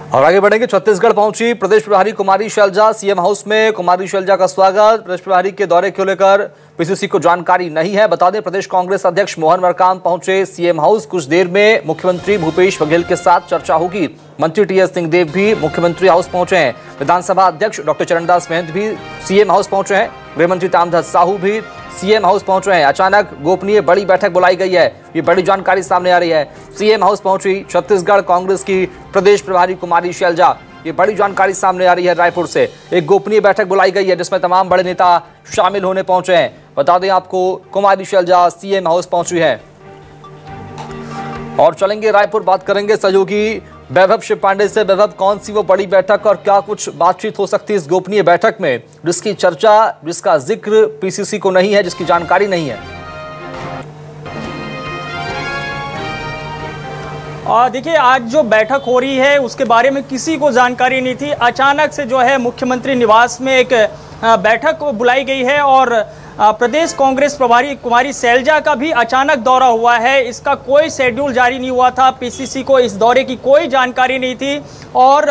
और आगे बढ़ेंगे। छत्तीसगढ़ पहुंची प्रदेश प्रभारी कुमारी शैलजा। सीएम हाउस में कुमारी शैलजा का स्वागत। प्रदेश प्रभारी के दौरे को लेकर पीसीसी को जानकारी नहीं है। बता दें, प्रदेश कांग्रेस अध्यक्ष मोहन मरकाम पहुंचे सीएम हाउस। कुछ देर में मुख्यमंत्री भूपेश बघेल के साथ चर्चा होगी। मंत्री टीएस सिंहदेव भी मुख्यमंत्री हाउस पहुंचे हैं। विधानसभा अध्यक्ष डॉक्टर चरणदास महंत भी सीएम हाउस पहुंचे हैं। गृहमंत्री ताम्रध्वज साहू भी सीएम हाउस पहुंच रहे हैं। अचानक गोपनीय बड़ी बैठक बुलाई गई है, ये बड़ी जानकारी सामने आ रही है। सीएम हाउस पहुंची छत्तीसगढ़ कांग्रेस की प्रदेश प्रभारी कुमारी शैलजा, ये बड़ी जानकारी सामने आ रही है। रायपुर से एक गोपनीय बैठक बुलाई गई है जिसमें तमाम बड़े नेता शामिल होने पहुंचे हैं। बता दें आपको, कुमारी शैलजा सीएम हाउस पहुंची है। और चलेंगे रायपुर, बात करेंगे सहयोगी वैभव शिव पांडे से। वैभव, कौन सी वो बड़ी बैठक और क्या कुछ बातचीत हो सकती है इस गोपनीय बैठक में, जिसकी चर्चा, जिसका जिक्र पीसीसी को नहीं है, जिसकी जानकारी नहीं है? देखिए, आज जो बैठक हो रही है उसके बारे में किसी को जानकारी नहीं थी। अचानक से जो है मुख्यमंत्री निवास में एक बैठक बुलाई गई है और प्रदेश कांग्रेस प्रभारी कुमारी शैलजा का भी अचानक दौरा हुआ है। इसका कोई शेड्यूल जारी नहीं हुआ था। पीसीसी को इस दौरे की कोई जानकारी नहीं थी और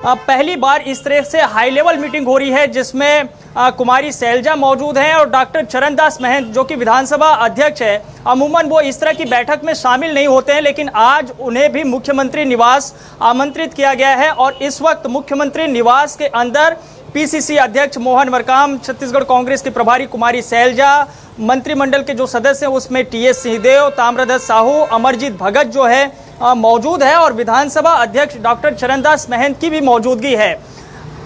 पहली बार इस तरह से हाई लेवल मीटिंग हो रही है जिसमें कुमारी शैलजा मौजूद हैं और डॉक्टर चरणदास महंत जो कि विधानसभा अध्यक्ष है। अमूमन वो इस तरह की बैठक में शामिल नहीं होते हैं, लेकिन आज उन्हें भी मुख्यमंत्री निवास आमंत्रित किया गया है और इस वक्त मुख्यमंत्री निवास के अंदर पीसीसी अध्यक्ष मोहन मरकाम, छत्तीसगढ़ कांग्रेस के प्रभारी कुमारी शैलजा, मंत्रिमंडल के जो सदस्य हैं उसमें टीएस सिंहदेव, ताम्रध्वज साहू, अमरजीत भगत जो है मौजूद है और विधानसभा अध्यक्ष डॉक्टर चरणदास महंत की भी मौजूदगी है।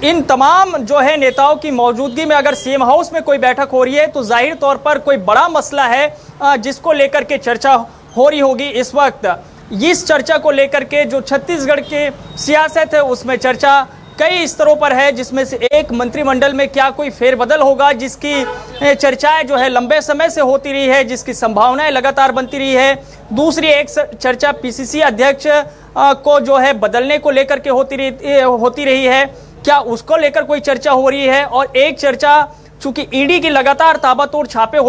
इन तमाम जो है नेताओं की मौजूदगी में अगर सीएम हाउस में कोई बैठक हो रही है तो जाहिर तौर पर कोई बड़ा मसला है जिसको लेकर के चर्चा हो रही होगी। इस वक्त इस चर्चा को लेकर के जो छत्तीसगढ़ की सियासत है उसमें चर्चा कई स्तरों पर है, जिसमें से एक मंत्रिमंडल में क्या कोई फेरबदल होगा, जिसकी चर्चाएं जो है लंबे समय से होती रही है, जिसकी संभावनाएं लगातार बनती रही है। दूसरी एक चर्चा पीसीसी अध्यक्ष को जो है बदलने को लेकर के होती रही है, क्या उसको लेकर कोई चर्चा हो रही है। और एक चर्चा, चूंकि ईडी की लगातार ताबड़तोड़ छापे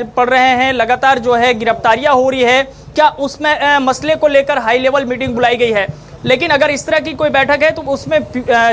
पड़ रहे हैं, लगातार जो है गिरफ्तारियां हो रही है, क्या उसमें मसले को लेकर हाई लेवल मीटिंग बुलाई गई है। लेकिन अगर इस तरह की कोई बैठक है तो उसमें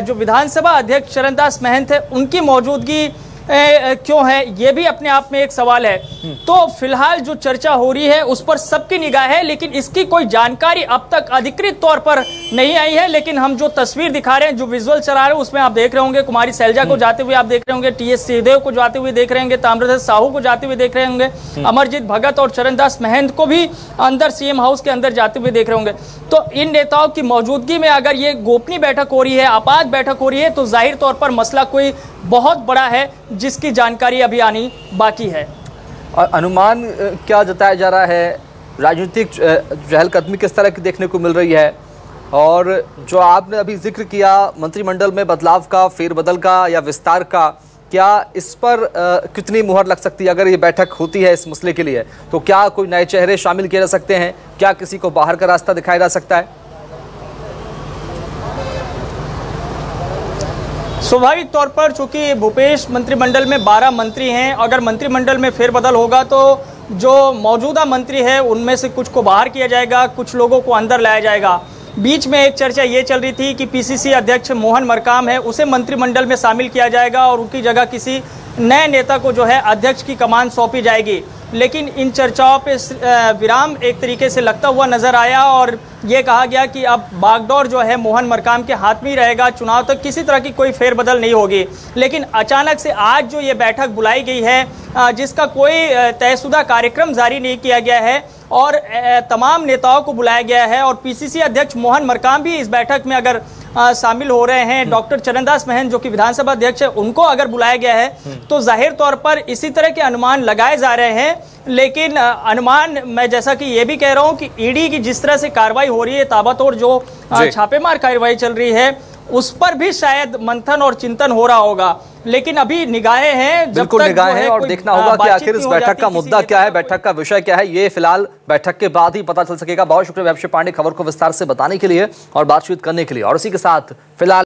जो विधानसभा अध्यक्ष चरणदास महंत है उनकी मौजूदगी क्यों है, ये भी अपने आप में एक सवाल है। तो फिलहाल जो चर्चा हो रही है उस पर सबकी निगाह है, लेकिन इसकी कोई जानकारी अब तक अधिकृत तौर पर नहीं आई है। लेकिन हम जो तस्वीर दिखा रहे हैं, जो विजुअल चला रहे हैं, उसमें आप देख रहे होंगे कुमारी शैलजा को जाते हुए आप देख रहे होंगे, टीएस सिंहदेव को जाते हुए देख रहे होंगे, ताम्रध्वज साहू को जाते हुए देख रहे होंगे, अमरजीत भगत और चरणदास महंत को भी अंदर सीएम हाउस के अंदर जाते हुए देख रहे होंगे। तो इन नेताओं की मौजूदगी में अगर ये गोपनीय बैठक हो रही है, आपात बैठक हो रही है, तो जाहिर तौर पर मसला कोई बहुत बड़ा है जिसकी जानकारी अभी आनी बाकी है। और अनुमान क्या जताया जा रहा है, राजनीतिक चहलकदमी किस तरह की देखने को मिल रही है? और जो आपने अभी जिक्र किया मंत्रिमंडल में बदलाव का, फेरबदल का या विस्तार का, क्या इस पर कितनी मुहर लग सकती है? अगर ये बैठक होती है इस मसले के लिए तो क्या कोई नए चेहरे शामिल किए जा सकते हैं? क्या किसी को बाहर का रास्ता दिखाया जा सकता है? स्वाभाविक तौर पर चूंकि भूपेश मंत्रिमंडल में 12 मंत्री हैं, अगर मंत्रिमंडल में फेरबदल होगा तो जो मौजूदा मंत्री है उनमें से कुछ को बाहर किया जाएगा, कुछ लोगों को अंदर लाया जाएगा। बीच में एक चर्चा ये चल रही थी कि पीसीसी अध्यक्ष मोहन मरकाम है उसे मंत्रिमंडल में शामिल किया जाएगा और उनकी जगह किसी नए नेता को जो है अध्यक्ष की कमान सौंपी जाएगी। लेकिन इन चर्चाओं पे विराम एक तरीके से लगता हुआ नजर आया और ये कहा गया कि अब बागडोर जो है मोहन मरकाम के हाथ में ही रहेगा, चुनाव तक किसी तरह की कोई फेरबदल नहीं होगी। लेकिन अचानक से आज जो ये बैठक बुलाई गई है जिसका कोई तयशुदा कार्यक्रम जारी नहीं किया गया है और तमाम नेताओं को बुलाया गया है और पीसीसी अध्यक्ष मोहन मरकाम भी इस बैठक में अगर शामिल हो रहे हैं, डॉक्टर चरणदास महंत जो कि विधानसभा अध्यक्ष है उनको अगर बुलाया गया है तो जाहिर तौर पर इसी तरह के अनुमान लगाए जा रहे हैं। लेकिन अनुमान मैं जैसा कि ये भी कह रहा हूं कि ईडी की जिस तरह से कार्रवाई हो रही है, ताबड़तोड़ जो छापेमार कार्रवाई चल रही है, उस पर भी शायद मंथन और चिंतन हो रहा होगा। लेकिन अभी निगाहें हैं, बिल्कुल निगाहें हैं और देखना होगा कि आखिर इस बैठक का मुद्दा क्या है, बैठक का विषय क्या है, ये फिलहाल बैठक के बाद ही पता चल सकेगा। बहुत शुक्रिया वैभव शिव पांडे खबर को विस्तार से बताने के लिए और बातचीत करने के लिए। और इसी के साथ फिलहाल